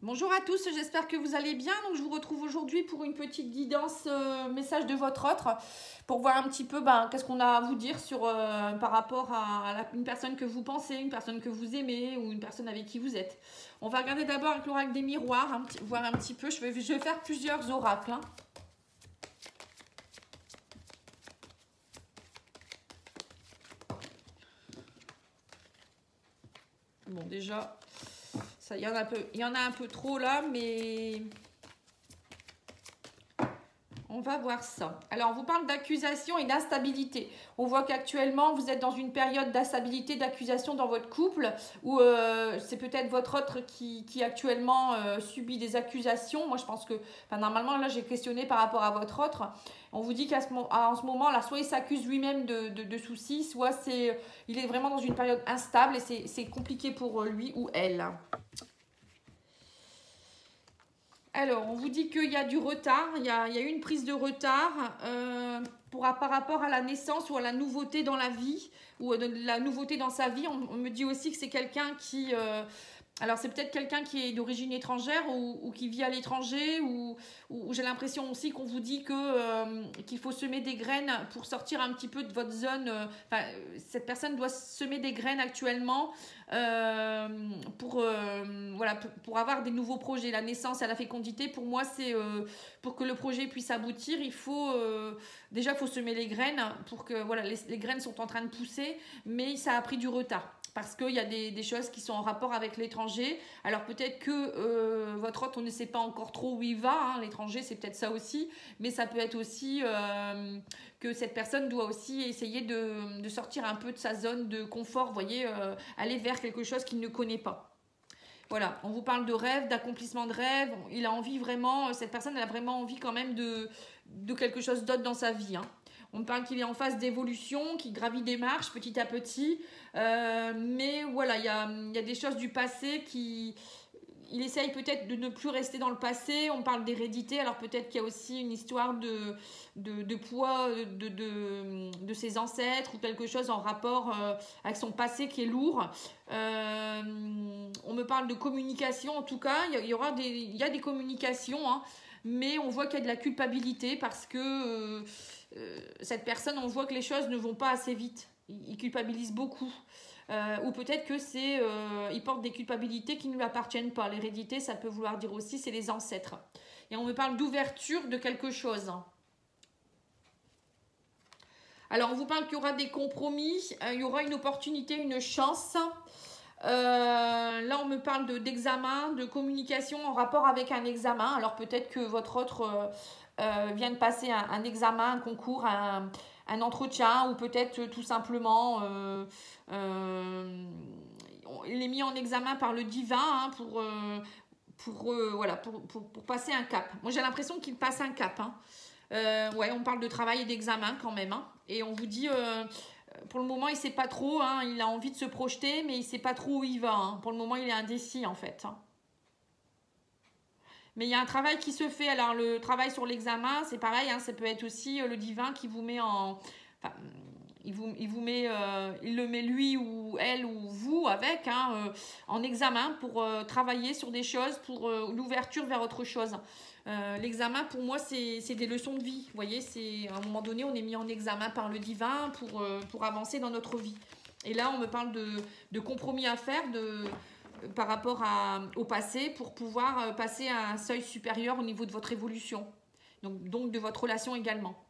Bonjour à tous, j'espère que vous allez bien. Donc, je vous retrouve aujourd'hui pour une petite guidance message de votre autre pour voir un petit peu qu'est-ce qu'on a à vous dire sur, par rapport à une personne que vous pensez, une personne que vous aimez ou une personne avec qui vous êtes. On va regarder d'abord avec l'oracle des miroirs, voir un petit peu. Je vais faire plusieurs oracles. Bon, déjà, il y en a un peu trop là, mais on va voir ça. Alors, on vous parle d'accusation et d'instabilité. On voit qu'actuellement, vous êtes dans une période d'instabilité, d'accusation dans votre couple, où c'est peut-être votre autre qui actuellement subit des accusations. Moi, je pense que, normalement, là, j'ai questionné par rapport à votre autre. On vous dit qu'en ce moment, là, soit il s'accuse lui-même de soucis, soit il est vraiment dans une période instable et c'est compliqué pour lui ou elle. Alors, on vous dit qu'il y a du retard, il y a eu une prise de retard par rapport à la naissance ou à la nouveauté dans la vie, ou la nouveauté dans sa vie. On me dit aussi que c'est quelqu'un qui... alors, c'est peut-être quelqu'un qui est d'origine étrangère ou qui vit à l'étranger, ou j'ai l'impression aussi qu'on vous dit qu'il faut semer des graines pour sortir un petit peu de votre zone. Cette personne doit semer des graines actuellement pour avoir des nouveaux projets. La naissance et la fécondité, pour moi, c'est pour que le projet puisse aboutir, il faut déjà faut semer les graines pour que les graines sont en train de pousser, mais ça a pris du retard. Parce qu'il y a des choses qui sont en rapport avec l'étranger. Alors peut-être que votre hôte, on ne sait pas encore trop où il va. Hein. L'étranger, c'est peut-être ça aussi. Mais ça peut être aussi que cette personne doit aussi essayer de sortir un peu de sa zone de confort. Vous voyez, aller vers quelque chose qu'il ne connaît pas. Voilà, on vous parle de rêve, d'accomplissement de rêve. Il a envie vraiment, cette personne, elle a vraiment envie quand même de quelque chose d'autre dans sa vie. Hein. On parle qu'il est en phase d'évolution, qu'il gravit des marches petit à petit. Mais voilà, il y a des choses du passé qui... Il essaye peut-être de ne plus rester dans le passé. On parle d'hérédité, alors peut-être qu'il y a aussi une histoire de poids de ses ancêtres ou quelque chose en rapport avec son passé qui est lourd. On me parle de communication, en tout cas, il y a des communications, hein, mais on voit qu'il y a de la culpabilité parce que cette personne, on voit que les choses ne vont pas assez vite. Il culpabilise beaucoup. Ou peut-être que il porte des culpabilités qui ne lui appartiennent pas. L'hérédité, ça peut vouloir dire aussi, c'est les ancêtres. Et on me parle d'ouverture de quelque chose. Alors, on vous parle qu'il y aura des compromis, il y aura une opportunité, une chance. Là, on me parle d'examen, de communication en rapport avec un examen. Alors, peut-être que votre autre vient de passer un examen, un concours, un entretien, ou peut-être tout simplement il est mis en examen par le divin hein, pour passer un cap. Moi, j'ai l'impression qu'il passe un cap. Hein. Ouais, on parle de travail et d'examen quand même. Hein. Et on vous dit, pour le moment, il ne sait pas trop. Hein, il a envie de se projeter, mais il ne sait pas trop où il va. Hein. Pour le moment, il est indécis en fait. Hein. Mais il y a un travail qui se fait. Alors, le travail sur l'examen, c'est pareil. Hein, ça peut être aussi le divin qui vous met en... Enfin, il le met lui ou elle ou vous avec en examen pour travailler sur des choses, pour l'ouverture vers autre chose. L'examen, pour moi, c'est des leçons de vie. Vous voyez, à un moment donné, on est mis en examen par le divin pour avancer dans notre vie. Et là, on me parle de compromis à faire, par rapport au passé pour pouvoir passer à un seuil supérieur au niveau de votre évolution. Donc de votre relation également.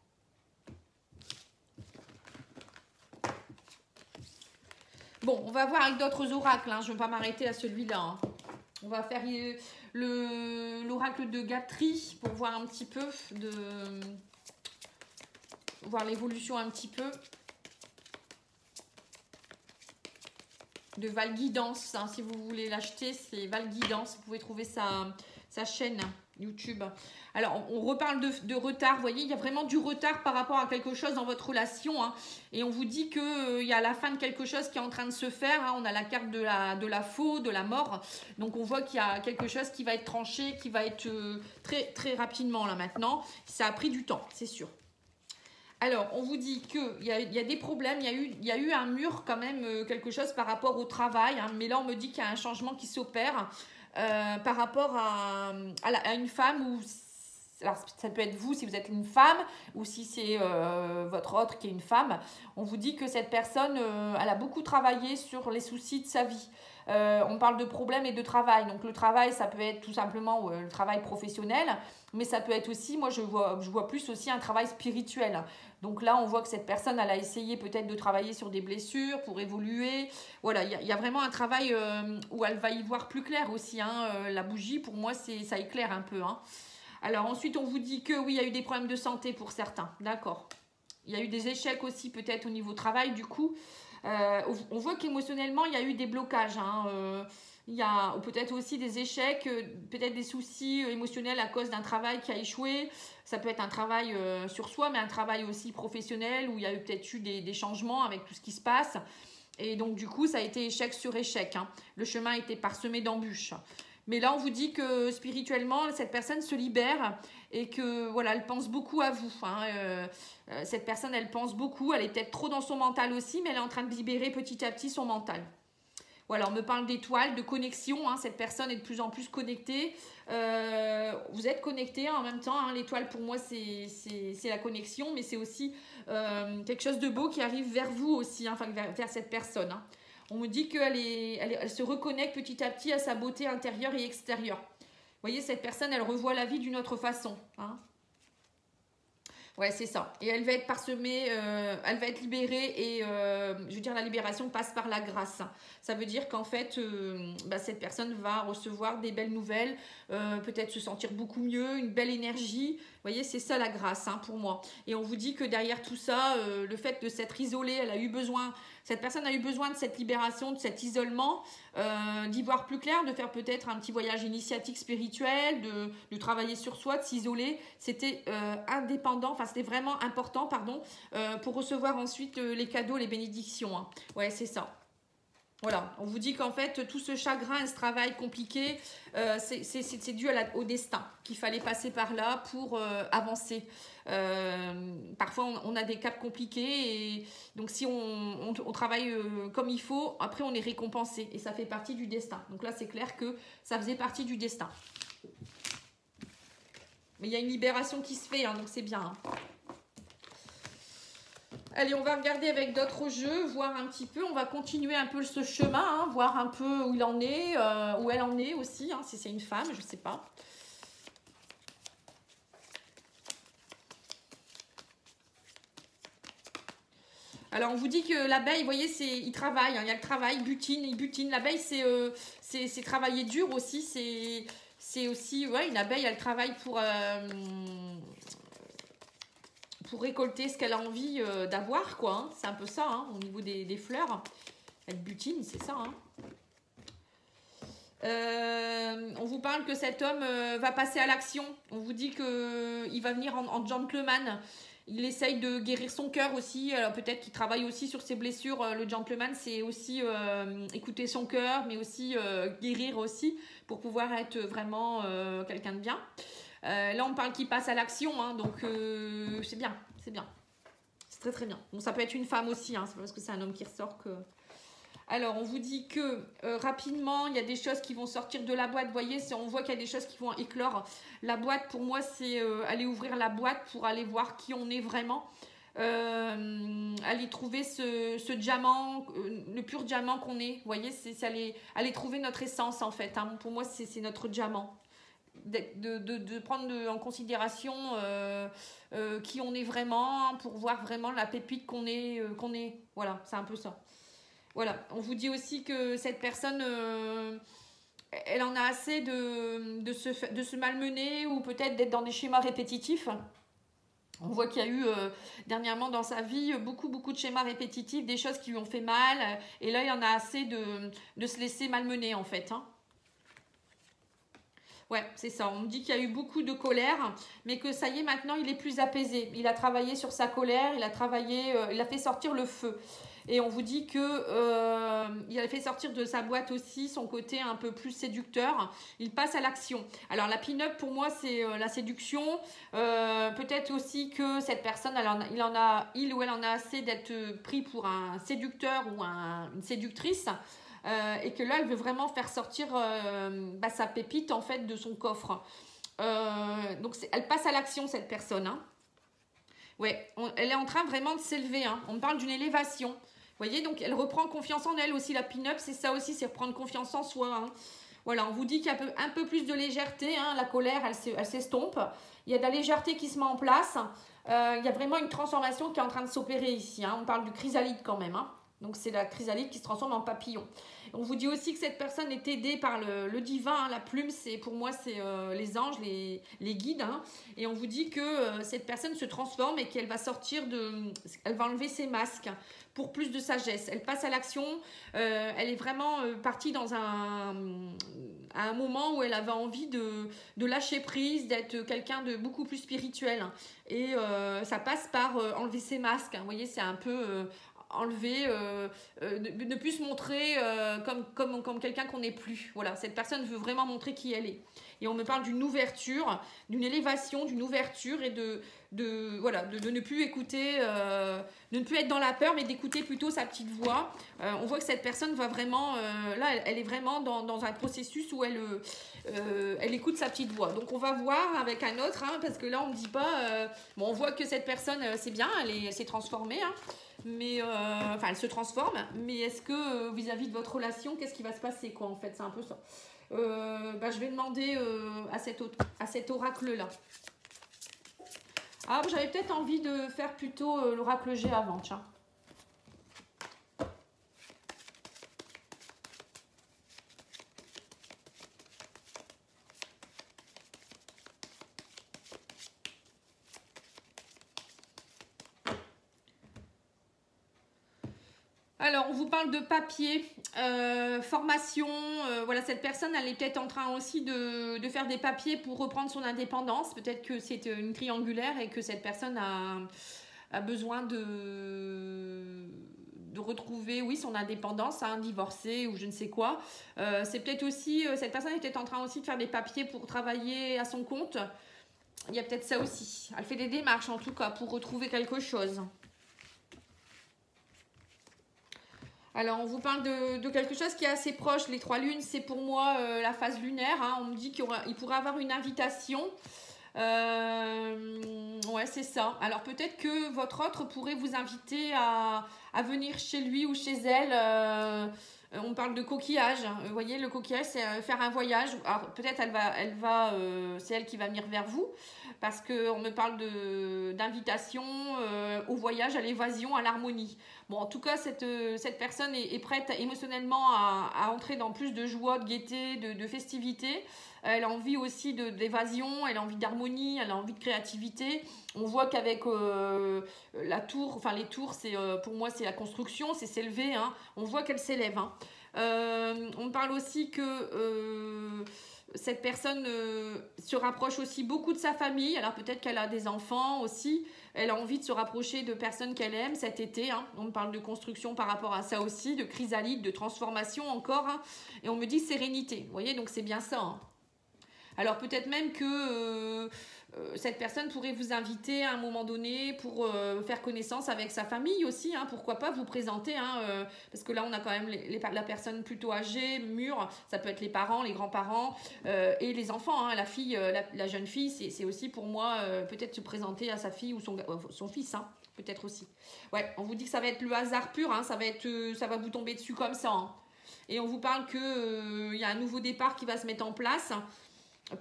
Bon, on va voir avec d'autres oracles. Hein. Je ne vais pas m'arrêter à celui-là. Hein. On va faire l'oracle de Gatri pour voir un petit peu, voir l'évolution un petit peu. De Valguidance, hein, si vous voulez l'acheter, c'est Valguidance, vous pouvez trouver sa chaîne YouTube. Alors, on reparle de retard, vous voyez, il y a vraiment du retard par rapport à quelque chose dans votre relation, hein, et on vous dit qu'il y a la fin de quelque chose qui est en train de se faire, hein, on a la carte de la faux, de la mort, donc on voit qu'il y a quelque chose qui va être tranché, qui va être très, très rapidement là maintenant, ça a pris du temps, c'est sûr. Alors, on vous dit qu'il y a des problèmes, il y a eu un mur quand même, quelque chose par rapport au travail, hein, mais là on me dit qu'il y a un changement qui s'opère. par rapport à une femme ou alors ça peut être vous si vous êtes une femme ou si c'est votre autre qui est une femme. On vous dit que cette personne, elle a beaucoup travaillé sur les soucis de sa vie. On parle de problèmes et de travail. Donc le travail, ça peut être tout simplement le travail professionnel, mais ça peut être aussi, moi je vois plus aussi un travail spirituel. Donc là, on voit que cette personne, elle a essayé peut-être de travailler sur des blessures pour évoluer. Voilà, il y a vraiment un travail où elle va y voir plus clair aussi. Hein. La bougie, pour moi, ça éclaire un peu. Hein. Alors ensuite, on vous dit que oui, il y a eu des problèmes de santé pour certains. D'accord. Il y a eu des échecs aussi peut-être au niveau travail, du coup. On voit qu'émotionnellement, il y a eu des blocages. Hein. Il y a peut-être aussi des échecs, peut-être des soucis émotionnels à cause d'un travail qui a échoué. Ça peut être un travail sur soi, mais un travail aussi professionnel où il y a peut-être eu des changements avec tout ce qui se passe. Et donc, du coup, ça a été échec sur échec. Hein. Le chemin a été parsemé d'embûches. Mais là, on vous dit que spirituellement, cette personne se libère et que voilà, elle pense beaucoup à vous. Hein. Cette personne, elle pense beaucoup. Elle est peut-être trop dans son mental aussi, mais elle est en train de libérer petit à petit son mental. Voilà, on me parle d'étoiles, de connexion. Hein. Cette personne est de plus en plus connectée. Vous êtes connecté en même temps. Hein. L'étoile, pour moi, c'est la connexion, mais c'est aussi quelque chose de beau qui arrive vers vous aussi, hein, enfin vers cette personne. Hein. On me dit qu'elle se reconnecte petit à petit à sa beauté intérieure et extérieure. Vous voyez, cette personne, elle revoit la vie d'une autre façon. Hein. Ouais, c'est ça. Et elle va être parsemée, elle va être libérée et je veux dire, la libération passe par la grâce. Ça veut dire qu'en fait, cette personne va recevoir des belles nouvelles, peut-être se sentir beaucoup mieux, une belle énergie. Vous voyez, c'est ça la grâce hein, pour moi. Et on vous dit que derrière tout ça, le fait de s'être isolée, cette personne a eu besoin de cette libération, de cet isolement, d'y voir plus clair, de faire peut-être un petit voyage initiatique spirituel, de travailler sur soi, de s'isoler. C'était indépendant, enfin c'était vraiment important, pardon, pour recevoir ensuite les cadeaux, les bénédictions. Hein. Ouais, c'est ça. Voilà, on vous dit qu'en fait, tout ce chagrin et ce travail compliqué, c'est dû au destin, qu'il fallait passer par là pour avancer. Parfois, on a des caps compliqués, et donc si on travaille comme il faut, après on est récompensé, et ça fait partie du destin. Donc là, c'est clair que ça faisait partie du destin. Mais il y a une libération qui se fait, hein, donc c'est bien. Hein. Allez, on va regarder avec d'autres jeux, voir un petit peu. On va continuer un peu ce chemin, hein, voir un peu où il en est, où elle en est aussi, hein, si c'est une femme, je ne sais pas. Alors, on vous dit que l'abeille, vous voyez, il travaille, hein, il y a le travail, il butine. L'abeille, c'est travailler dur aussi. C'est aussi, ouais, une abeille, elle travaille pour récolter ce qu'elle a envie d'avoir, quoi. Hein. C'est un peu ça, hein, au niveau des fleurs. Elle butine, c'est ça. Hein. On vous parle que cet homme va passer à l'action. On vous dit qu'il va venir en gentleman. Il essaye de guérir son cœur aussi. Alors peut-être qu'il travaille aussi sur ses blessures. Le gentleman, c'est aussi écouter son cœur, mais aussi guérir aussi pour pouvoir être vraiment quelqu'un de bien. Là, on parle qu'il passe à l'action, hein, donc c'est bien, c'est bien. C'est très très bien. Bon, ça peut être une femme aussi, hein, c'est pas parce que c'est un homme qui ressort que... Alors, on vous dit que rapidement, il y a des choses qui vont sortir de la boîte. Vous voyez, on voit qu'il y a des choses qui vont éclore. La boîte, pour moi, c'est aller ouvrir la boîte pour aller voir qui on est vraiment. Aller trouver ce diamant, le pur diamant qu'on est. Vous voyez, c'est aller trouver notre essence, en fait. Hein. Pour moi, c'est notre diamant. De prendre en considération qui on est vraiment pour voir vraiment la pépite qu'on est. Voilà, c'est un peu ça. Voilà, on vous dit aussi que cette personne, elle en a assez de se malmener ou peut-être d'être dans des schémas répétitifs. On voit qu'il y a eu dernièrement dans sa vie beaucoup de schémas répétitifs, des choses qui lui ont fait mal. Et là, il y en a assez de se laisser malmener en fait. Hein. Ouais, c'est ça. On me dit qu'il y a eu beaucoup de colère, mais que ça y est, maintenant, il est plus apaisé. Il a travaillé sur sa colère, il a fait sortir le feu. Et on vous dit que il a fait sortir de sa boîte aussi son côté un peu plus séducteur. Il passe à l'action. Alors la pin-up pour moi c'est la séduction. Peut-être aussi que cette personne il ou elle en a assez d'être pris pour un séducteur ou une séductrice. et que là, elle veut vraiment faire sortir sa pépite, en fait, de son coffre. Donc, elle passe à l'action, cette personne. Hein. Ouais, elle est en train vraiment de s'élever. Hein. On parle d'une élévation. Vous voyez, donc elle reprend confiance en elle aussi. La pin-up, c'est ça aussi, c'est reprendre confiance en soi. Hein. Voilà, on vous dit qu'il y a un peu plus de légèreté. Hein. La colère, elle s'estompe. Il y a de la légèreté qui se met en place. Il y a vraiment une transformation qui est en train de s'opérer ici. Hein. On parle du chrysalide quand même. Hein. Donc, c'est la chrysalide qui se transforme en papillon. On vous dit aussi que cette personne est aidée par le divin. Hein. La plume, pour moi, c'est les anges, les guides. Hein. Et on vous dit que cette personne se transforme et qu'elle va elle va enlever ses masques pour plus de sagesse. Elle passe à l'action. Elle est vraiment partie dans à un moment où elle avait envie de lâcher prise, d'être quelqu'un de beaucoup plus spirituel. Et ça passe par enlever ses masques. Hein. Vous voyez, c'est un peu... enlever, ne plus se montrer comme quelqu'un qu'on n'est plus. Voilà, cette personne veut vraiment montrer qui elle est. Et on me parle d'une ouverture, d'une élévation, d'une ouverture et de ne plus écouter, de ne plus être dans la peur, mais d'écouter plutôt sa petite voix. On voit que cette personne va vraiment, là, elle est vraiment dans un processus où elle écoute sa petite voix. Donc on va voir avec un autre, hein, parce que là on ne dit pas, on voit que cette personne, c'est bien, elle s'est transformée, hein, mais elle se transforme, mais est-ce que vis-à-vis de votre relation, qu'est-ce qui va se passer, quoi, en fait, c'est un peu ça. Je vais demander à cet oracle-là. Ah, j'avais peut-être envie de faire plutôt l'oracle G avant, tiens. Alors, on vous parle de papier, formation. Voilà, cette personne, elle est peut-être en train aussi de faire des papiers pour reprendre son indépendance. Peut-être que c'est une triangulaire et que cette personne a besoin de retrouver, oui, son indépendance, hein, divorcer ou je ne sais quoi. C'est peut-être aussi, cette personne est peut-être en train aussi de faire des papiers pour travailler à son compte. Il y a peut-être ça aussi. Elle fait des démarches, en tout cas, pour retrouver quelque chose. Alors, on vous parle de quelque chose qui est assez proche. Les 3 lunes, c'est pour moi la phase lunaire. Hein. On me dit qu'il pourrait avoir une invitation. Ouais, c'est ça. Alors, peut-être que votre autre pourrait vous inviter à venir chez lui ou chez elle. On parle de coquillage. Vous voyez, le coquillage, c'est faire un voyage. Alors, peut-être c'est elle qui va venir vers vous. Parce qu'on me parle d'invitation au voyage, à l'évasion, à l'harmonie. Bon, en tout cas, cette personne est prête émotionnellement à entrer dans plus de joie, de gaieté, de festivité. Elle a envie aussi d'évasion, elle a envie d'harmonie, elle a envie de créativité. On voit qu'avec la tour, enfin les tours, pour moi, c'est la construction, c'est s'élever. Hein. On voit qu'elle s'élève. Hein. On parle aussi que... cette personne se rapproche aussi beaucoup de sa famille. Alors peut-être qu'elle a des enfants aussi. Elle a envie de se rapprocher de personnes qu'elle aime cet été. Hein. On me parle de construction par rapport à ça aussi, de chrysalide, de transformation encore. Hein. Et on me dit sérénité. Vous voyez, donc c'est bien ça. Hein. Alors peut-être même que cette personne pourrait vous inviter à un moment donné pour faire connaissance avec sa famille aussi. Hein, pourquoi pas vous présenter, hein, parce que là on a quand même la personne plutôt âgée, mûre, ça peut être les parents, les grands-parents et les enfants. Hein, la fille, la jeune fille, c'est aussi pour moi peut-être se présenter à sa fille ou son fils. Hein, peut-être aussi. Ouais, on vous dit que ça va être le hasard pur, hein, ça va vous tomber dessus comme ça. Hein. Et on vous parle qu'il y a un nouveau départ qui va se mettre en place.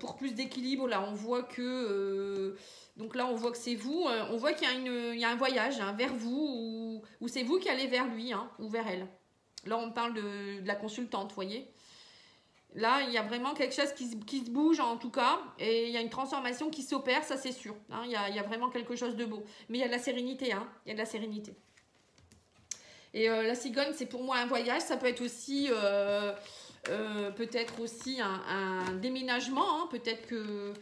Pour plus d'équilibre, là, on voit que... donc là, on voit que c'est vous. On voit qu'il y a un voyage hein, vers vous ou c'est vous qui allez vers lui hein, ou vers elle. Là, on parle de la consultante, vous voyez. Là, il y a vraiment quelque chose qui se bouge, en tout cas. Et il y a une transformation qui s'opère, ça, c'est sûr. Hein, il y a vraiment quelque chose de beau. Mais il y a de la sérénité. Hein, il y a de la sérénité. Et la cigogne, c'est pour moi un voyage. Ça peut être aussi... peut-être aussi un déménagement. Hein. Peut-être que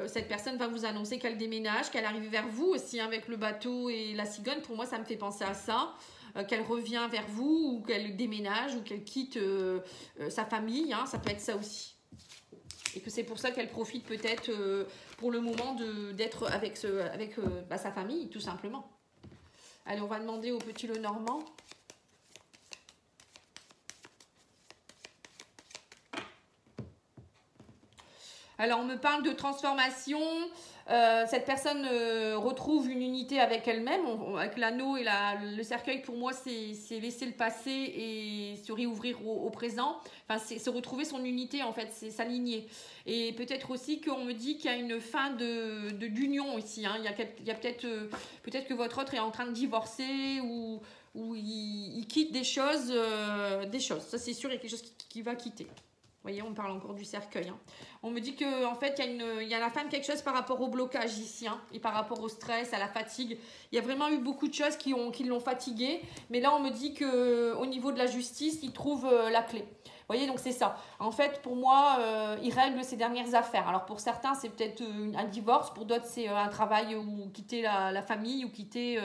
cette personne va vous annoncer qu'elle déménage, qu'elle arrive vers vous aussi hein, avec le bateau et la cigogne. Pour moi, ça me fait penser à ça. Qu'elle revient vers vous ou qu'elle déménage ou qu'elle quitte sa famille. Hein. Ça peut être ça aussi. Et que c'est pour ça qu'elle profite peut-être pour le moment d'être avec sa famille, tout simplement. Allez, on va demander au petit Lenormand. Alors, on me parle de transformation. Cette personne retrouve une unité avec elle-même. Avec l'anneau et le cercueil, pour moi, c'est laisser le passé et se réouvrir au présent. Enfin, c'est se retrouver son unité, en fait, c'est s'aligner. Et peut-être aussi qu'on me dit qu'il y a une fin d'union ici. Hein. Il y a peut-être que votre autre est en train de divorcer ou il quitte des choses. Ça, c'est sûr, il y a quelque chose qui va quitter. Vous voyez, on parle encore du cercueil. Hein. On me dit qu'en fait, il y a la fin de quelque chose par rapport au blocage ici, hein, et par rapport au stress, à la fatigue. Il y a vraiment eu beaucoup de choses qui l'ont fatigué. Mais là, on me dit qu'au niveau de la justice, il trouve la clé. Vous voyez, donc c'est ça. En fait, pour moi, il règle ses dernières affaires. Alors, pour certains, c'est peut-être un divorce. Pour d'autres, c'est un travail ou quitter la famille ou quitter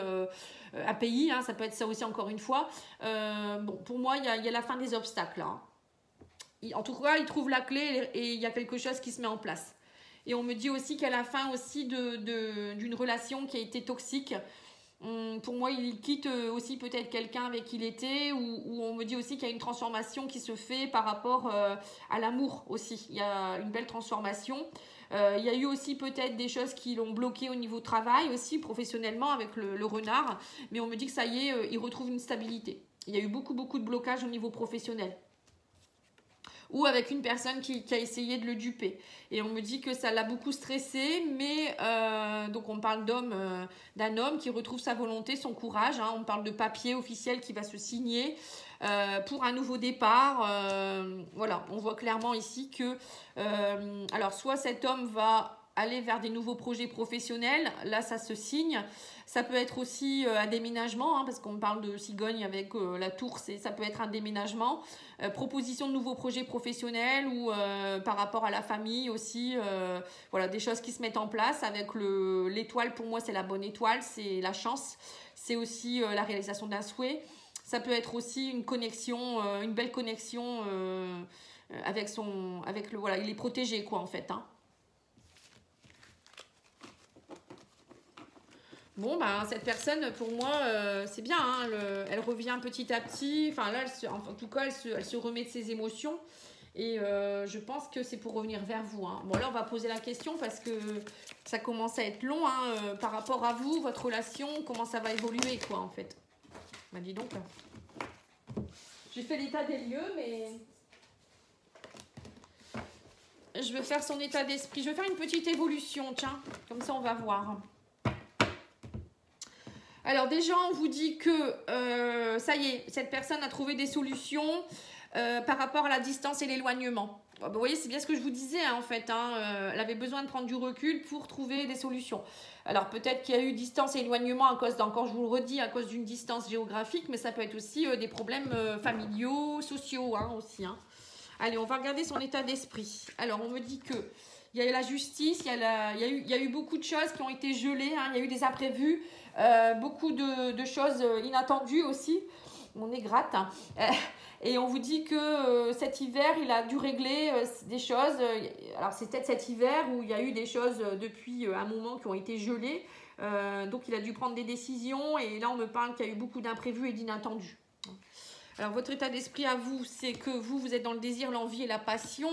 un pays. Hein, ça peut être ça aussi, encore une fois. Bon, pour moi, il y a la fin des obstacles, là. Hein. En tout cas, il trouve la clé et il y a quelque chose qui se met en place. Et on me dit aussi qu'à la fin aussi d'une relation qui a été toxique, pour moi, il quitte aussi peut-être quelqu'un avec qui il était, ou on me dit aussi qu'il y a une transformation qui se fait par rapport à l'amour aussi. Il y a une belle transformation. Il y a eu aussi peut-être des choses qui l'ont bloqué au niveau travail aussi, professionnellement avec le renard. Mais on me dit que ça y est, il retrouve une stabilité. Il y a eu beaucoup de blocages au niveau professionnel. Ou avec une personne qui a essayé de le duper. Et on me dit que ça l'a beaucoup stressé, mais donc on parle d'un homme qui retrouve sa volonté, son courage. Hein, on parle de papier officiel qui va se signer pour un nouveau départ. Voilà, on voit clairement ici que alors soit cet homme va aller vers des nouveaux projets professionnels, là ça se signe. Ça peut être aussi un déménagement, hein, parce qu'on parle de cigogne avec la tour, ça peut être un déménagement. Proposition de nouveaux projets professionnels ou par rapport à la famille aussi. Voilà, des choses qui se mettent en place avec l'étoile. Pour moi, c'est la bonne étoile, c'est la chance. C'est aussi la réalisation d'un souhait. Ça peut être aussi une connexion, une belle connexion voilà, il est protégé quoi en fait. Hein. Bon, ben, cette personne, pour moi, c'est bien. Hein, elle revient petit à petit. Enfin, là, en tout cas, elle se remet de ses émotions. Et je pense que c'est pour revenir vers vous. Hein. Bon, là, on va poser la question parce que ça commence à être long. Hein, par rapport à vous, votre relation, comment ça va évoluer, quoi, en fait. Bah, dis donc. J'ai fait l'état des lieux, mais... Je vais faire son état d'esprit. Je vais faire une petite évolution, tiens. Comme ça, on va voir. Alors déjà, on vous dit que ça y est, cette personne a trouvé des solutions par rapport à la distance et l'éloignement. Vous voyez, c'est bien ce que je vous disais hein, en fait. Hein, elle avait besoin de prendre du recul pour trouver des solutions. Alors peut-être qu'il y a eu distance et éloignement à cause, encore je vous le redis, à cause d'une distance géographique, mais ça peut être aussi des problèmes familiaux, sociaux hein, aussi. Hein. Allez, on va regarder son état d'esprit. Alors, on me dit que il y a la justice, il y a eu beaucoup de choses qui ont été gelées, hein, il y a eu des imprévus, beaucoup de choses inattendues aussi. On est gratte. Hein. Et on vous dit que cet hiver, il a dû régler des choses. Alors, c'est peut-être cet hiver où il y a eu des choses depuis un moment qui ont été gelées. Donc, il a dû prendre des décisions. Et là, on me parle qu'il y a eu beaucoup d'imprévus et d'inattendus. Alors, votre état d'esprit à vous, c'est que vous êtes dans le désir, l'envie et la passion.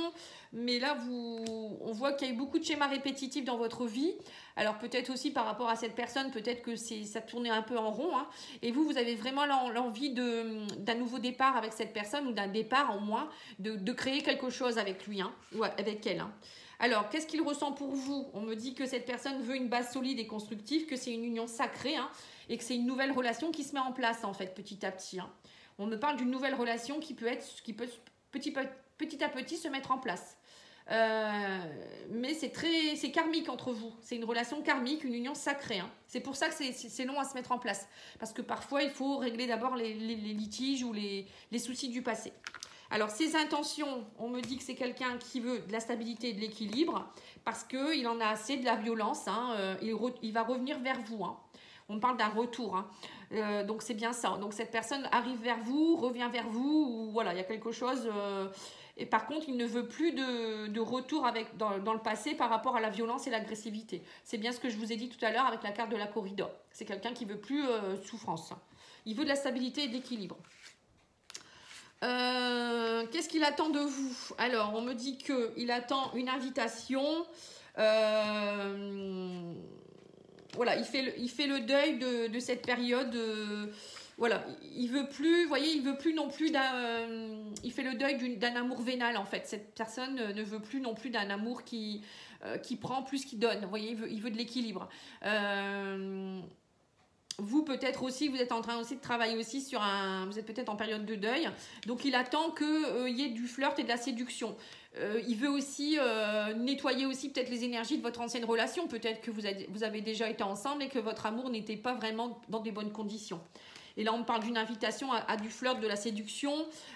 Mais là, on voit qu'il y a eu beaucoup de schémas répétitifs dans votre vie. Alors, peut-être aussi par rapport à cette personne, peut-être que ça tournait un peu en rond. Hein. Et vous avez vraiment l'envie d'un nouveau départ avec cette personne ou d'un départ au moins, de créer quelque chose avec lui hein, ou avec elle. Hein. Alors, qu'est-ce qu'il ressent pour vous? On me dit que cette personne veut une base solide et constructive, que c'est une union sacrée hein, et que c'est une nouvelle relation qui se met en place en fait petit à petit. Hein. On me parle d'une nouvelle relation qui peut petit à petit se mettre en place. Mais c'est karmique entre vous. C'est une relation karmique, une union sacrée. Hein. C'est pour ça que c'est long à se mettre en place. Parce que parfois, il faut régler d'abord les litiges ou les soucis du passé. Alors, ses intentions, on me dit que c'est quelqu'un qui veut de la stabilité et de l'équilibre parce qu'il en a assez de la violence. Hein. Il va revenir vers vous. Hein. On parle d'un retour. Hein. Donc, c'est bien ça. Donc, cette personne arrive vers vous, revient vers vous. Ou voilà, il y a quelque chose... Et par contre, il ne veut plus de retour dans le passé par rapport à la violence et l'agressivité. C'est bien ce que je vous ai dit tout à l'heure avec la carte de la corridor. C'est quelqu'un qui ne veut plus souffrance. Il veut de la stabilité et de l'équilibre. Qu'est-ce qu'il attend de vous? Alors, on me dit qu'il attend une invitation. Voilà, il fait le deuil de cette période. Voilà, il veut plus, vous voyez, il veut plus non plus il fait le deuil d'un amour vénal en fait. Cette personne ne veut plus non plus d'un amour qui prend plus qu'il donne. Vous voyez, il veut de l'équilibre. Vous peut-être aussi, vous êtes en train aussi de travailler aussi sur vous êtes peut-être en période de deuil. Donc il attend qu'il y ait du flirt et de la séduction. Il veut aussi nettoyer aussi peut-être les énergies de votre ancienne relation. Peut-être que vous avez déjà été ensemble et que votre amour n'était pas vraiment dans des bonnes conditions. Et là, on parle d'une invitation à du flirt, de la séduction.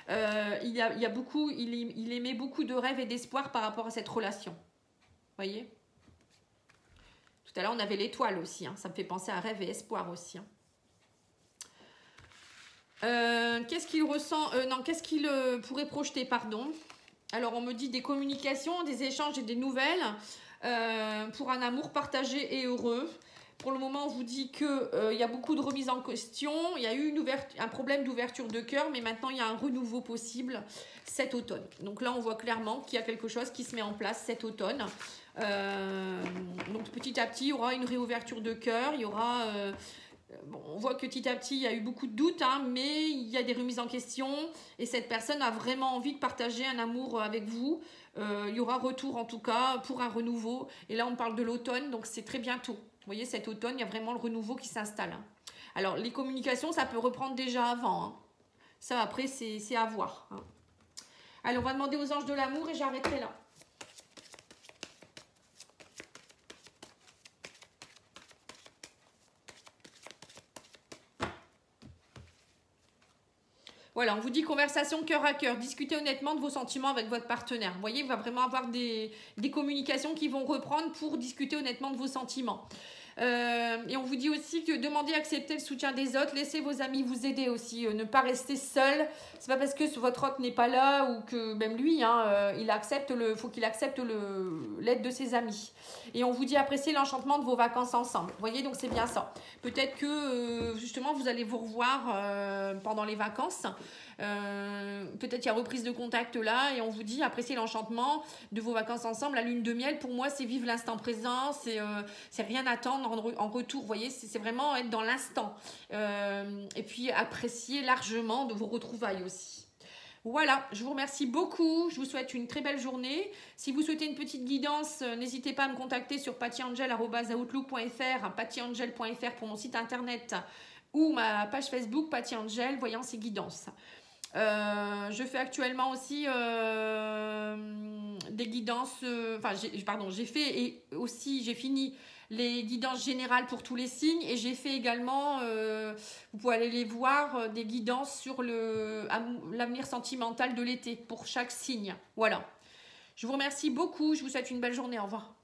Il émet beaucoup de rêves et d'espoir par rapport à cette relation. Voyez ? Tout à l'heure, on avait l'étoile aussi. Hein. Ça me fait penser à rêve et espoir aussi. Hein. Qu'est-ce qu'il ressent qu'est-ce qu'il pourrait projeter, pardon. Alors, on me dit des communications, des échanges et des nouvelles pour un amour partagé et heureux. Pour le moment, on vous dit qu'il y a beaucoup de remises en question. Il y a eu un problème d'ouverture de cœur, mais maintenant, il y a un renouveau possible cet automne. Donc là, on voit clairement qu'il y a quelque chose qui se met en place cet automne. Donc petit à petit, il y aura une réouverture de cœur. Il y aura... on voit que petit à petit, il y a eu beaucoup de doutes, hein, mais il y a des remises en question. Et cette personne a vraiment envie de partager un amour avec vous. Il y aura retour, en tout cas, pour un renouveau. Et là, on parle de l'automne, donc c'est très bientôt. Vous voyez, cet automne, il y a vraiment le renouveau qui s'installe. Hein. Alors, les communications, ça peut reprendre déjà avant. Hein. Ça, après, c'est à voir. Hein. Allez, on va demander aux anges de l'amour et j'arrêterai là. Voilà, on vous dit conversation cœur à cœur. Discutez honnêtement de vos sentiments avec votre partenaire. Vous voyez, il va vraiment avoir des communications qui vont reprendre pour discuter honnêtement de vos sentiments. Et on vous dit aussi que demandez, acceptez le soutien des autres, laissez vos amis vous aider aussi, ne pas rester seul. C'est pas parce que votre autre n'est pas là ou que même lui, hein, faut qu'il accepte l'aide de ses amis. Et on vous dit apprécier l'enchantement de vos vacances ensemble. Vous voyez, donc c'est bien ça. Peut-être que justement vous allez vous revoir pendant les vacances. Peut-être il y a reprise de contact là et on vous dit apprécier l'enchantement de vos vacances ensemble. La lune de miel, pour moi, c'est vivre l'instant présent, c'est rien attendre en retour. Vous voyez, c'est vraiment être dans l'instant. Et puis apprécier largement de vos retrouvailles aussi. Voilà, je vous remercie beaucoup. Je vous souhaite une très belle journée. Si vous souhaitez une petite guidance, n'hésitez pas à me contacter sur pattyangel@outlook.fr, pattyangel.fr pour mon site internet ou ma page Facebook Patty Angel, voyance et guidance. Je fais actuellement aussi des guidances, j'ai fini les guidances générales pour tous les signes et j'ai fait également, vous pouvez aller les voir, des guidances sur l'avenir sentimental de l'été pour chaque signe. Voilà. Je vous remercie beaucoup, je vous souhaite une belle journée, au revoir.